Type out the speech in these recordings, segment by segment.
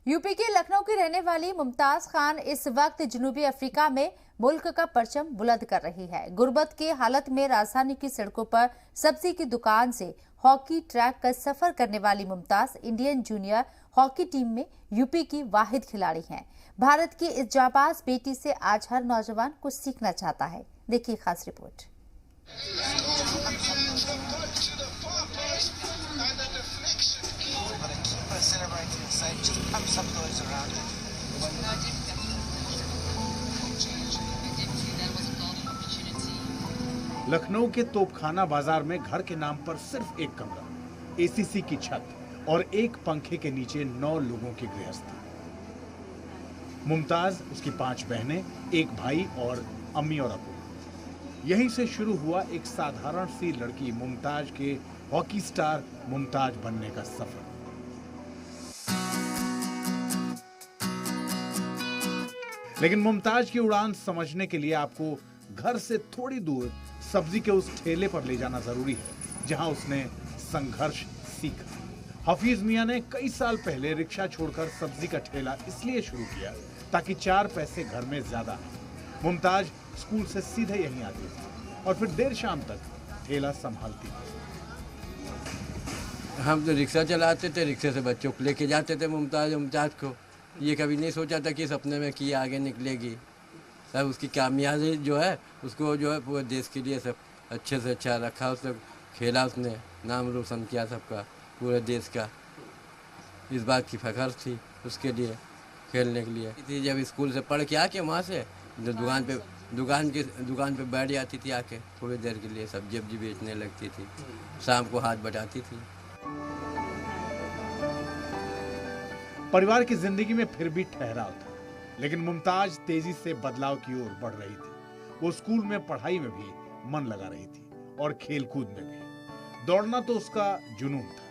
UP के लखनऊ की रहने वाली मुमताज खान इस वक्त जनूबी अफ्रीका में मुल्क का परचम बुलंद कर रही है। गुर्बत की हालत में राजधानी की सड़कों पर सब्जी की दुकान से हॉकी ट्रैक का सफर करने वाली Mumtaz Indian junior hockey team में यूपी की वाहिद खिलाड़ी हैं। भारत की इस जाबाज बेटी से आज हर नौजवान कुछ सीखना चाहता है। देखिए खास रिपोर्ट। लखनऊ के तोपखाना बाजार में घर के नाम पर सिर्फ एक कमरा, एसीसी की छत और एक पंखे के नीचे 9 लोगों की गृहस्थी। मुमताज, उसकी 5 बहनें, एक भाई और अम्मी और अबू। यहीं से शुरू हुआ एक साधारण सी लड़की मुमताज के हॉकी स्टार मुमताज बनने का सफर। लेकिन मुमताज की उड़ान समझने के लिए आपको घर से थोड़ी दूर सब्जी के उस ठेले पर ले जाना जरूरी है जहां उसने संघर्ष सीखा। हफीज मियां ने कई साल पहले रिक्शा छोड़कर सब्जी का ठेला इसलिए शुरू किया ताकि 4 पैसे घर में ज्यादा आए। मुमताज स्कूल से सीधे यहीं आती थी और फिर देर शाम तक ठेला संभालती थी। हम तो रिक्शा चलाते थे, रिक्शे से बच्चों को लेके जाते थे मुमताज को। ये कभी नहीं सोचा था कि सपने में कि आगे निकलेगी। सब उसकी कामयाबी जो है उसको जो है पूरे देश के लिए सब अच्छे से अच्छा रखा, उसने खेला, उसने नाम रोशन किया सबका, पूरे देश का। इस बात की फख्र थी उसके लिए, खेलने के लिए। जब स्कूल से पढ़ के आके वहाँ से दुकान पे बैठ जाती थी, आके थोड़ी देर के लिए सब्जी बेचने लगती थी, शाम को हाथ बटाती थी। परिवार की जिंदगी में फिर भी ठहराव था, लेकिन मुमताज तेजी से बदलाव की ओर बढ़ रही थी। वो स्कूल में पढ़ाई में भी मन लगा रही थी और खेलकूद में भी। दौड़ना तो उसका जुनून था।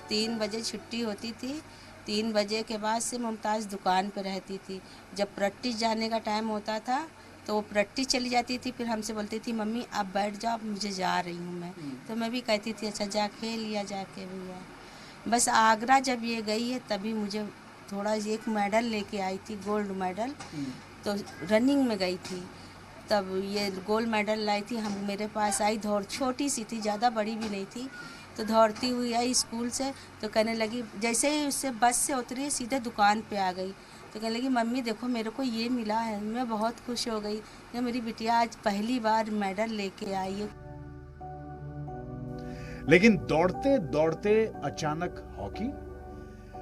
3 बजे छुट्टी होती थी। 3 बजे के बाद से मुमताज दुकान पर रहती थी। जब प्रैक्टिस जाने का टाइम होता था तो वो प्रैक्टिस चली जाती थी, फिर हमसे बोलती थी मम्मी आप बैठ जाओ, मुझे जा रही हूँ मैं। तो मैं भी कहती थी अच्छा जा खेल लिया जाके भैया। बस आगरा जब ये गई है तभी मुझे थोड़ा एक मेडल लेके आई थी, गोल्ड मेडल। तो रनिंग में गई थी तब ये गोल्ड मेडल लाई थी। हम मेरे पास आई, दौड़ छोटी सी थी, ज़्यादा बड़ी भी नहीं थी। तो दौड़ती हुई आई स्कूल से, तो कहने लगी, जैसे ही उससे बस से उतरी सीधे दुकान पे आ गई। तो कहने लगी मम्मी देखो मेरे को ये मिला है। मैं बहुत खुश हो गई कि मेरी बिटिया आज पहली बार मेडल लेके आई है। लेकिन दौड़ते दौड़ते अचानक हॉकी,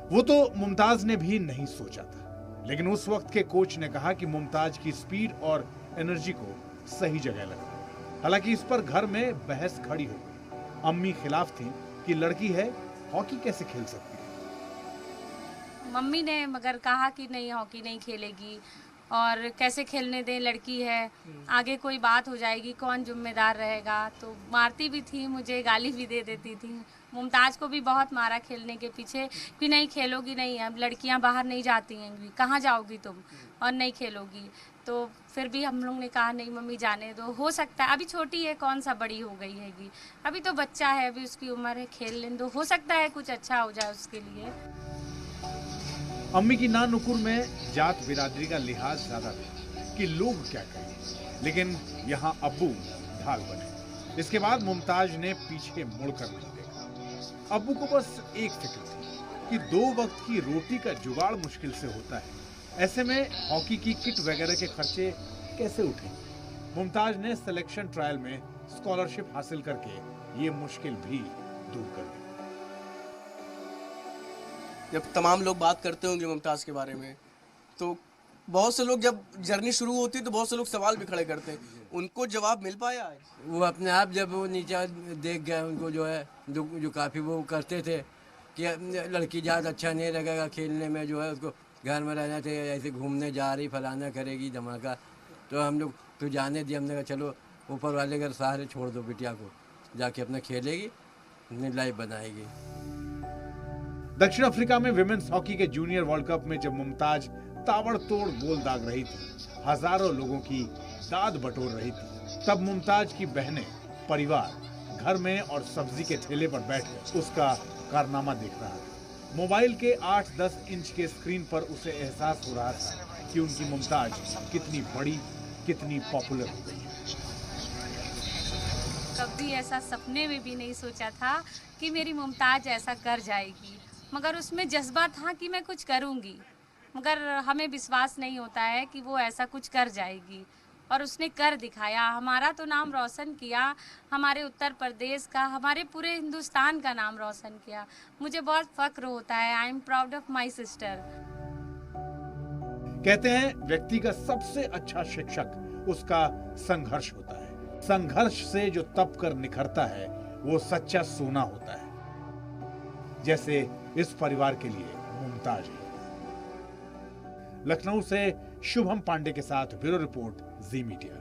वो तो मुमताज ने भी नहीं सोचा था। लेकिन उस वक्त के कोच ने कहा कि मुमताज की स्पीड और एनर्जी को सही जगह लगा। हालांकि इस पर घर में बहस खड़ी हो गई। अम्मी खिलाफ थी कि लड़की है, हॉकी कैसे खेल सकती है। मम्मी ने मगर कहा कि नहीं हॉकी नहीं खेलेगी और कैसे खेलने दें, लड़की है, आगे कोई बात हो जाएगी, कौन जिम्मेदार रहेगा। तो मारती भी थी मुझे, गाली भी दे देती थी। मुमताज को भी बहुत मारा खेलने के पीछे कि नहीं खेलोगी नहीं, अब लड़कियां बाहर नहीं जाती हैं, कहाँ जाओगी तुम और नहीं खेलोगी। तो फिर भी हम लोग ने कहा नहीं मम्मी जाने दो, हो सकता है अभी छोटी है, कौन सा बड़ी हो गई हैगी, अभी तो बच्चा है, अभी उसकी उम्र है, खेल लेने दो, हो सकता है कुछ अच्छा हो जाए उसके लिए। अम्मी की ना नुकुर में जात बिरादरी का लिहाज ज्यादा था कि लोग क्या कहें, लेकिन यहाँ अब्बू ढाल बने। इसके बाद मुमताज ने पीछे मुड़कर नहीं देखा। अब्बू को बस एक फिक्र थी कि 2 वक्त की रोटी का जुगाड़ मुश्किल से होता है, ऐसे में हॉकी की किट वगैरह के खर्चे कैसे उठे। मुमताज ने सिलेक्शन ट्रायल में स्कॉलरशिप हासिल करके ये मुश्किल भी दूर कर दी। जब तमाम लोग बात करते होंगे मुमताज़ के बारे में, तो बहुत से लोग, जब जर्नी शुरू होती है तो बहुत से लोग सवाल भी खड़े करते हैं, उनको जवाब मिल पाया है? वो अपने आप जब वो नीचे देख गए, उनको जो है जो काफ़ी वो करते थे कि लड़की ज़्यादा अच्छा नहीं लगेगा खेलने में, जो है उसको घर में रहना चाहिए, ऐसे घूमने जा रही, फलाना करेगी धमाका। तो हम लोग तो जाने दिए, हमने कहा चलो ऊपर वाले घर सहारे छोड़ दो बिटिया को, जाके अपना खेलेगी, अपनी लाइफ बनाएगी। दक्षिण अफ्रीका में विमेंस हॉकी के जूनियर वर्ल्ड कप में जब मुमताज ताबड़तोड़ गोल दाग रही थी, हजारों लोगों की दाद बटोर रही थी, तब मुमताज की बहनें, परिवार घर में और सब्जी के ठेले पर बैठ उसका कारनामा देख रहा था। मोबाइल के 8-10 इंच के स्क्रीन पर उसे एहसास हो रहा था कि उनकी मुमताज कितनी बड़ी, कितनी पॉपुलर हो गई है। कभी ऐसा सपने में भी नहीं सोचा था कि मेरी मुमताज ऐसा कर जाएगी, मगर उसमें जज्बा था कि मैं कुछ करूंगी, मगर हमें विश्वास नहीं होता है कि वो ऐसा कुछ कर जाएगी, और उसने कर दिखाया। हमारा तो नाम रोशन किया, हमारे उत्तर प्रदेश का, हमारे पूरे हिंदुस्तान का नाम रोशन किया। मुझे बहुत फक्र होता है। I am proud of my sister. कहते हैं व्यक्ति का सबसे अच्छा शिक्षक उसका संघर्ष होता है। संघर्ष से जो तप कर निखरता है वो सच्चा सोना होता है, जैसे इस परिवार के लिए मुमताज है। लखनऊ से शुभम पांडे के साथ ब्यूरो रिपोर्ट, जी मीडिया।